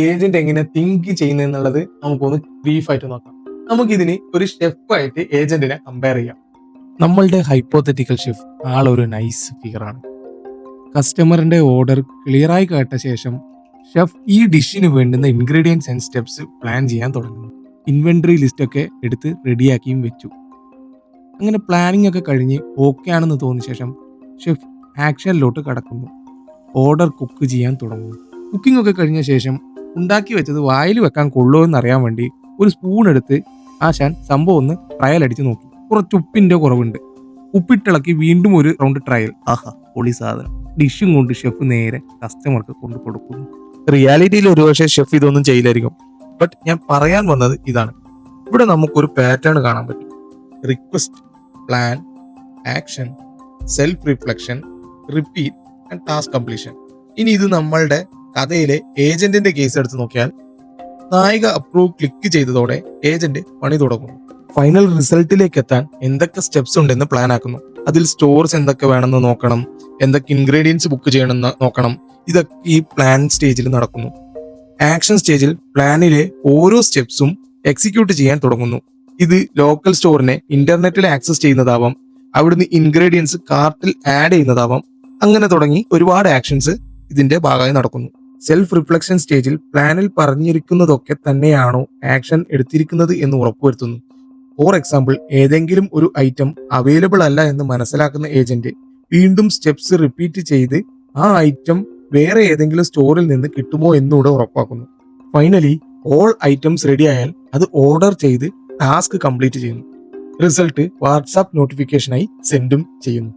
Agent എങ്ങനെ think ചെയ്യുന്നത് എന്നുള്ളത് നമുക്കൊന്ന് ബ്രീഫായിട്ട് നോക്കാം. നമുക്കിതിന് ഒരു ഷെഫായിട്ട് ഏജന്റിനെ കമ്പയർ ചെയ്യാം. നമ്മളുടെ ഹൈപ്പോത്തറ്റിക്കൽ ഷെഫ് ആളൊരു നൈസ് ഫിഗറാണ്. കസ്റ്റമറിന്റെ ഓർഡർ ക്ലിയറായി കേട്ട ശേഷം ഷെഫ് ഈ ഡിഷിന് വേണ്ടുന്ന ഇൻഗ്രീഡിയൻസ് ആൻഡ് സ്റ്റെപ്സ് പ്ലാൻ ചെയ്യാൻ തുടങ്ങുന്നു. ഇൻവെന്ററി ലിസ്റ്റ് ഒക്കെ എടുത്ത് റെഡിയാക്കിയും വെച്ചു. അങ്ങനെ പ്ലാനിംഗ് ഒക്കെ കഴിഞ്ഞ് ഓക്കെ ആണെന്ന് തോന്നിയ ശേഷം ഷെഫ് ആക്ഷനിലോട്ട് കടക്കുന്നു. ഓർഡർ കുക്ക് ചെയ്യാൻ തുടങ്ങുന്നു. കുക്കിംഗ് ഒക്കെ കഴിഞ്ഞ ശേഷം ഉണ്ടാക്കി വെച്ചത് വായിൽ വെക്കാൻ കൊള്ളുമോ എന്നറിയാൻ വേണ്ടി ഒരു സ്പൂൺ എടുത്ത് ആശാൻ സംഭവം ഒന്ന് ട്രയൽ അടിച്ച് നോക്കി. കുറച്ച് ഉപ്പിന്റെ കുറവുണ്ട്. ഉപ്പിട്ടിളക്കി വീണ്ടും ഒരു റൗണ്ട് ട്രയൽ. ആഹാ, പൊളി സാധനം. ഡിഷും കൊണ്ട് ഷെഫ് നേരെ കസ്റ്റമർക്ക് കൊണ്ടു കൊടുക്കുന്നു. റിയാലിറ്റിയിൽ ഒരുപക്ഷെ ഷെഫ് ഇതൊന്നും ചെയ്യില്ലായിരിക്കും. ബട്ട് ഞാൻ പറയാൻ വന്നത് ഇതാണ്. ഇവിടെ നമുക്കൊരു പാറ്റേൺ കാണാൻ പറ്റും. Request, plan, action, self reflection, repeat and task completion. ഇനി ഇത് നമ്മളുടെ കഥയിലെ ഏജന്റിന്റെ കേസ് എടുത്ത് നോക്കിയാൽ നായിക അപ്രൂവ് ക്ലിക്ക് ചെയ്തതോടെ ഏജന്റ് പണി തുടങ്ങുന്നു. ഫൈനൽ റിസൾട്ടിലേക്ക് എത്താൻ എന്തൊക്കെ സ്റ്റെപ്സ് ഉണ്ടെന്ന് പ്ലാൻ ആക്കുന്നു. അതിൽ സ്റ്റോർസ് എന്തൊക്കെ വേണമെന്ന് നോക്കണം, എന്തൊക്കെ ഇൻഗ്രീഡിയൻസ് ബുക്ക് ചെയ്യണമെന്ന് നോക്കണം. ഇതൊക്കെ ഈ പ്ലാൻ സ്റ്റേജിൽ നടക്കുന്നു. ആക്ഷൻ സ്റ്റേജിൽ പ്ലാനിലെ ഓരോ സ്റ്റെപ്സും എക്സിക്യൂട്ട് ചെയ്യാൻ തുടങ്ങുന്നു. ഇത് ലോക്കൽ സ്റ്റോറിനെ ഇന്റർനെറ്റിൽ ആക്സസ് ചെയ്യുന്നതാവാം, അവിടുന്ന് ഇൻഗ്രീഡിയൻസ് കാർട്ടിൽ ആഡ് ചെയ്യുന്നതാവാം. അങ്ങനെ തുടങ്ങി ഒരുപാട് ആക്ഷൻസ് ഇതിന്റെ ഭാഗമായി നടക്കുന്നു. സെൽഫ് റിഫ്ലക്ഷൻ സ്റ്റേജിൽ പ്ലാനിൽ പറഞ്ഞിരിക്കുന്നതൊക്കെ തന്നെയാണോ ആക്ഷൻ എടുത്തിരിക്കുന്നത് എന്ന് ഉറപ്പുവരുത്തുന്നു. ഫോർ എക്സാമ്പിൾ, ഏതെങ്കിലും ഒരു ഐറ്റം അവൈലബിൾ അല്ല എന്ന് മനസ്സിലാക്കുന്ന ഏജന്റ് വീണ്ടും സ്റ്റെപ്സ് റിപ്പീറ്റ് ചെയ്ത് ആ ഐറ്റം വേറെ ഏതെങ്കിലും സ്റ്റോറിൽ നിന്ന് കിട്ടുമോ എന്നുകൂടെ ഉറപ്പാക്കുന്നു. ഫൈനലി ഓൾ ഐറ്റംസ് റെഡി ആയാൽ അത് ഓർഡർ ചെയ്ത് ടാസ്ക് കംപ്ലീറ്റ് ചെയ്യുന്നു. റിസൾട്ട് വാട്സാപ്പ് നോട്ടിഫിക്കേഷനായി സെൻഡും ചെയ്യുന്നു.